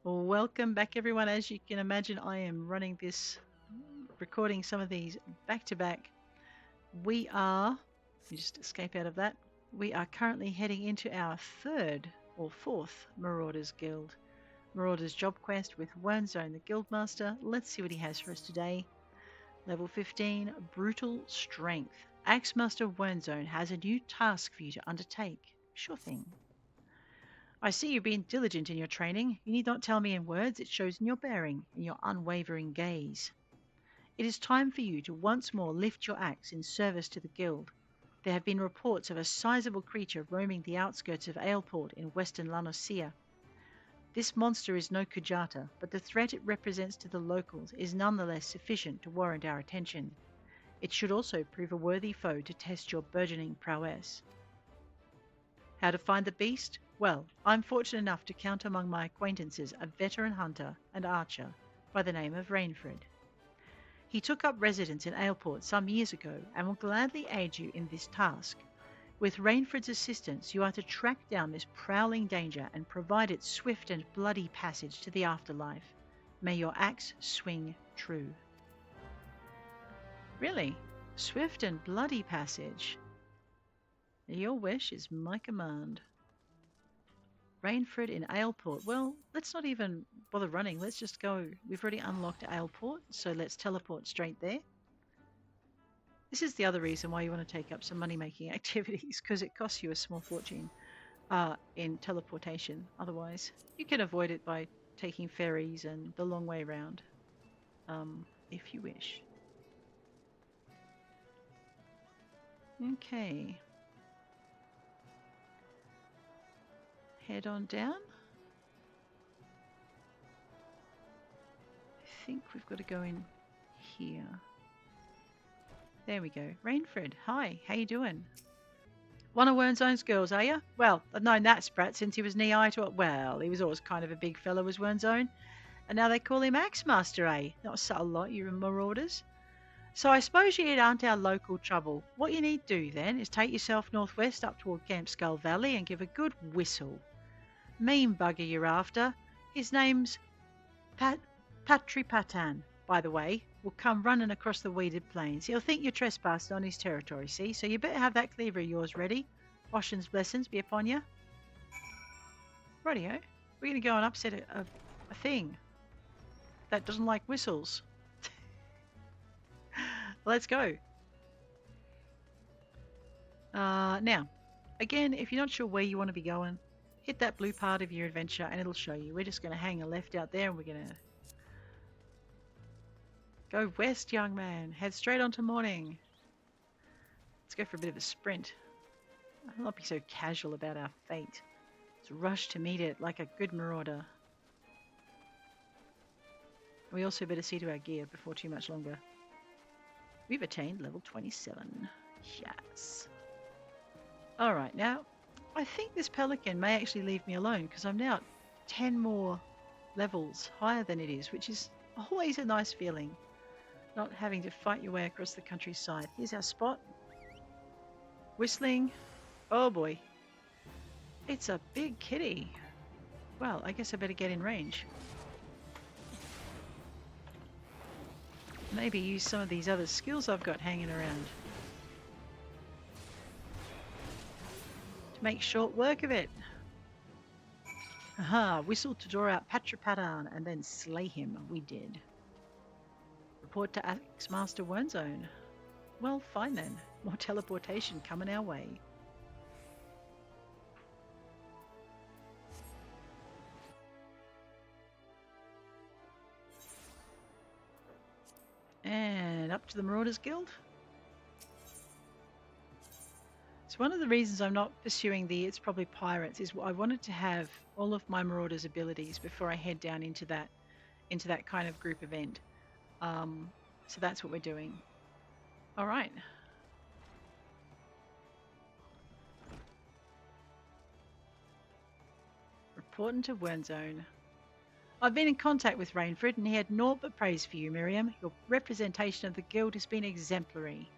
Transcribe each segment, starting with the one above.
Welcome back, everyone. As you can imagine, I am recording some of these back to back. Let me just escape out of that. We are currently heading into our third or fourth Marauders Guild. Marauders job quest with Wernzone, the Guildmaster. Let's see what he has for us today. Level 15, Brutal Strength. Axemaster Wernzone has a new task for you to undertake. Sure thing. I see you've been diligent in your training. You need not tell me in words, it shows in your bearing, in your unwavering gaze. It is time for you to once more lift your axe in service to the guild. There have been reports of a sizable creature roaming the outskirts of Aleport in western La Noscea. This monster is no Kujata, but the threat it represents to the locals is nonetheless sufficient to warrant our attention. It should also prove a worthy foe to test your burgeoning prowess. How to find the beast? Well, I'm fortunate enough to count among my acquaintances a veteran hunter and archer by the name of Rainford. He took up residence in Aleport some years ago and will gladly aid you in this task. With Rainford's assistance, you are to track down this prowling danger and provide it swift and bloody passage to the afterlife. May your axe swing true. Really? Swift and bloody passage? Your wish is my command. Rainford in Aleport. Well, let's not even bother running. Let's just go. We've already unlocked Aleport, so let's teleport straight there. This is the other reason why you want to take up some money-making activities, because it costs you a small fortune in teleportation. Otherwise, you can avoid it by taking ferries and the long way round, if you wish. Okay. Head on down. I think we've got to go in here. There we go. Rainford, hi, how you doing? One of Wernzone's girls, are you? Well, I've known that sprat since he was knee-high to it. Well, he was always kind of a big fellow, was Wernzone. And now they call him Axemaster, eh? Not a subtle lot, you Marauders. So I suppose you aren't our local trouble. What you need to do then is take yourself northwest up toward Camp Skull Valley and give a good whistle. Mean bugger you're after. His name's Patripatan, by the way, will come running across the weeded plains. He'll think you're trespassing on his territory, see? So you better have that cleaver of yours ready. Oshin's blessings be upon you. Rightio. We're going to go and upset a thing that doesn't like whistles. Let's go. Now, again, if you're not sure where you want to be going, hit that blue part of your adventure and it'll show you. We're just going to hang a left out there and we're going to go west, young man. Head straight on to morning. Let's go for a bit of a sprint. I'll not be so casual about our fate. Let's rush to meet it like a good marauder. We also better see to our gear before too much longer. We've attained level 27. Yes. Alright, now, I think this pelican may actually leave me alone because I'm now 10 more levels higher than it is, which is always a nice feeling. Not having to fight your way across the countryside. Here's our spot. Whistling. Oh boy. It's a big kitty. Well, I guess I better get in range. Maybe use some of these other skills I've got hanging around to make short work of it. Aha, whistle to draw out Patripatan and then slay him. We did. Report to Axemaster Wernzone. Well, fine then. More teleportation coming our way. And up to the Marauders Guild. So one of the reasons I'm not pursuing the It's Probably Pirates is I wanted to have all of my Marauders abilities before I head down into that kind of group event. So that's what we're doing. All right. Reporting to Wernzone. I've been in contact with Rainford and he had naught but praise for you, Mirriam. Your representation of the guild has been exemplary.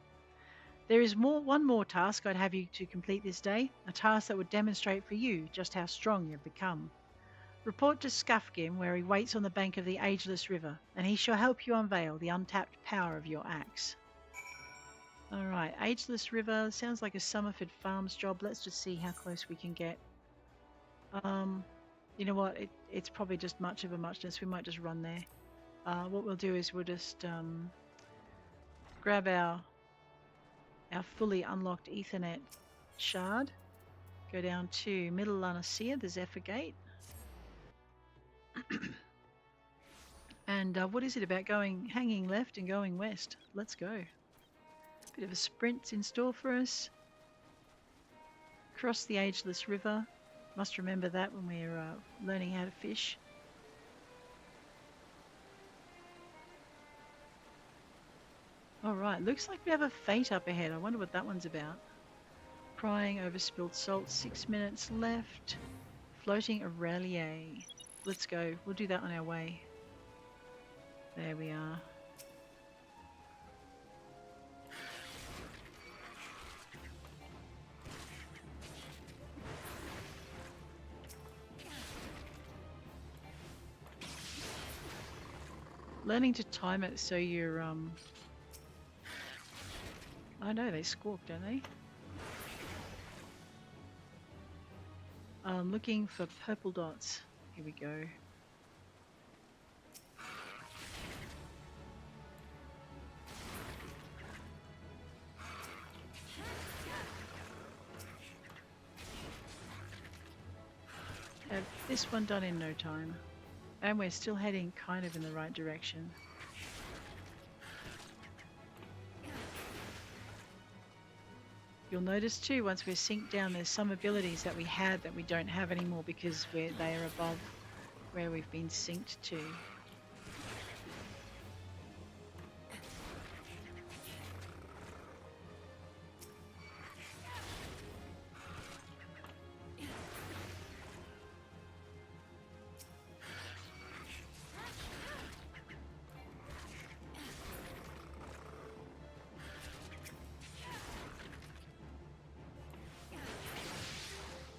There is one more task I'd have you to complete this day, a task that would demonstrate for you just how strong you've become. Report to Skufgim, where he waits on the bank of the ageless river, and he shall help you unveil the untapped power of your axe. Alright, ageless river, sounds like a Summerford Farms job. Let's just see how close we can get. You know what, it's probably just much of a muchness. We might just run there. What we'll do is we'll just grab our fully unlocked Ethernet shard, go down to Middle La Noscea, the Zephyr Gate. And what is it about hanging left and going west? Let's go. Bit of a sprint in store for us. Cross the ageless river. Must remember that when we're learning how to fish. Alright, looks like we have a fate up ahead. I wonder what that one's about. Prying over spilled salt, 6 minutes left. Floating Aurelia. Let's go. We'll do that on our way. There we are. Learning to time it so you're I know they squawk, don't they? Looking for purple dots. Here we go. Have this one done in no time. And we're still heading kind of in the right direction. You'll notice too, once we're synced down, there's some abilities that we had that we don't have anymore because they are above where we've been synced to.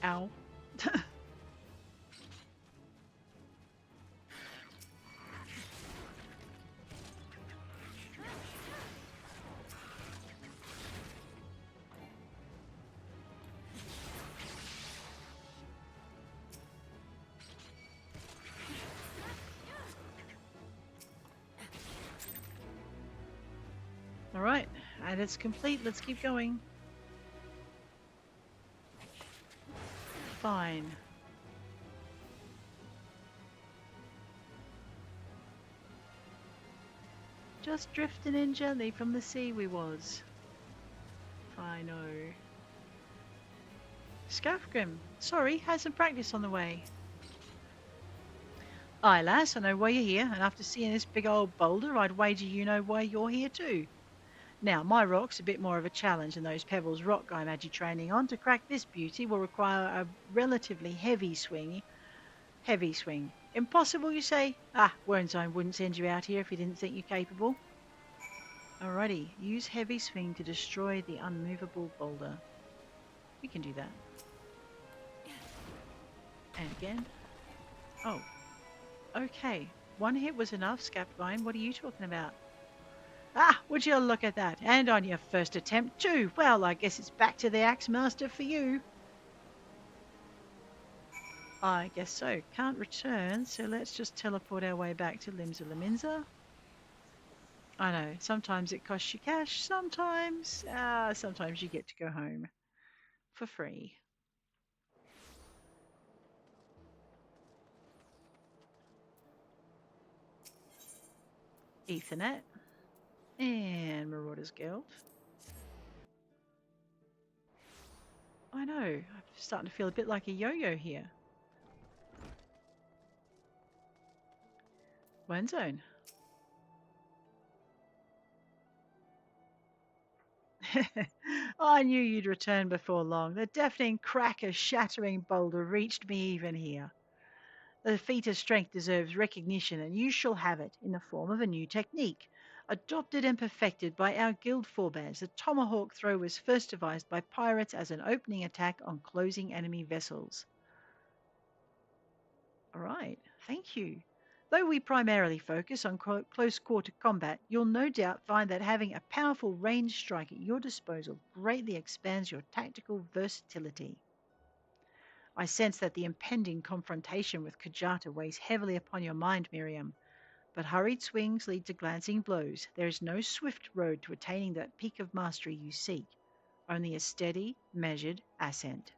Ow. All right, and it's complete. Let's keep going. Fine. Just drifting in gently from the sea we was. I know. Skafgrim, sorry, had some practice on the way. Aye, lass, I know why you're here, and after seeing this big old boulder, I'd wager you know why you're here too. Now, my rock's a bit more of a challenge than those pebbles rock I'm had you training on. To crack this beauty will require a relatively heavy swing. Heavy swing. Impossible, you say? Ah, Wernstein wouldn't send you out here if he didn't think you capable. Alrighty, use heavy swing to destroy the unmovable boulder. We can do that. And again. Oh. Okay. One hit was enough, Scapvine. What are you talking about? Ah, would you look at that? And on your first attempt too. Well, I guess it's back to the Axe Master for you. I guess so. Can't return, so let's just teleport our way back to Lominsa. I know, sometimes it costs you cash, sometimes you get to go home for free. Ethernet and Marauders Guild. I know, I'm starting to feel a bit like a yo-yo here. One zone. I knew you'd return before long. The deafening crack of shattering boulder reached me even here. The feat of strength deserves recognition, and you shall have it in the form of a new technique. Adopted and perfected by our guild forebears, the tomahawk throw was first devised by pirates as an opening attack on closing enemy vessels. All right, thank you. Though we primarily focus on close quarter combat, you'll no doubt find that having a powerful ranged strike at your disposal greatly expands your tactical versatility. I sense that the impending confrontation with Kajata weighs heavily upon your mind, Mirriam, but hurried swings lead to glancing blows. There is no swift road to attaining that peak of mastery you seek, only a steady, measured ascent.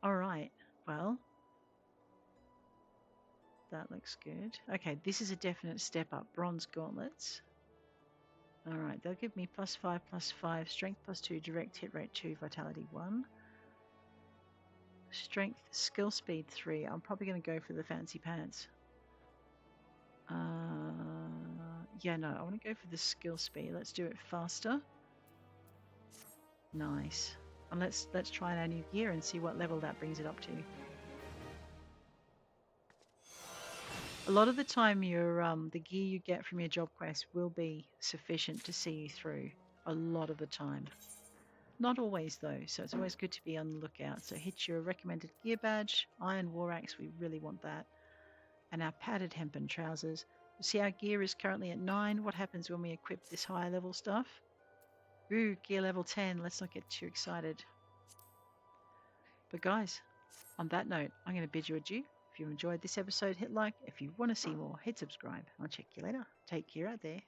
All right, well, that looks good. Okay, this is a definite step up. Bronze gauntlets. All right, they'll give me +5/+5, strength +2, direct hit rate 2, vitality 1. Strength, skill speed 3. I'm probably going to go for the fancy pants. Yeah, no, I want to go for the skill speed. Let's do it faster. Nice. And let's try our new gear and see what level that brings it up to. A lot of the time, your the gear you get from your job quest will be sufficient to see you through. A lot of the time. Not always though, so it's always good to be on the lookout. So hit your recommended gear badge, iron war axe, we really want that, and our padded hempen trousers. You see our gear is currently at 9. What happens when we equip this higher level stuff? Ooh, gear level 10. Let's not get too excited. But guys, on that note, I'm going to bid you adieu. If you enjoyed this episode, hit like. If you want to see more, hit subscribe. I'll check you later. Take care out there.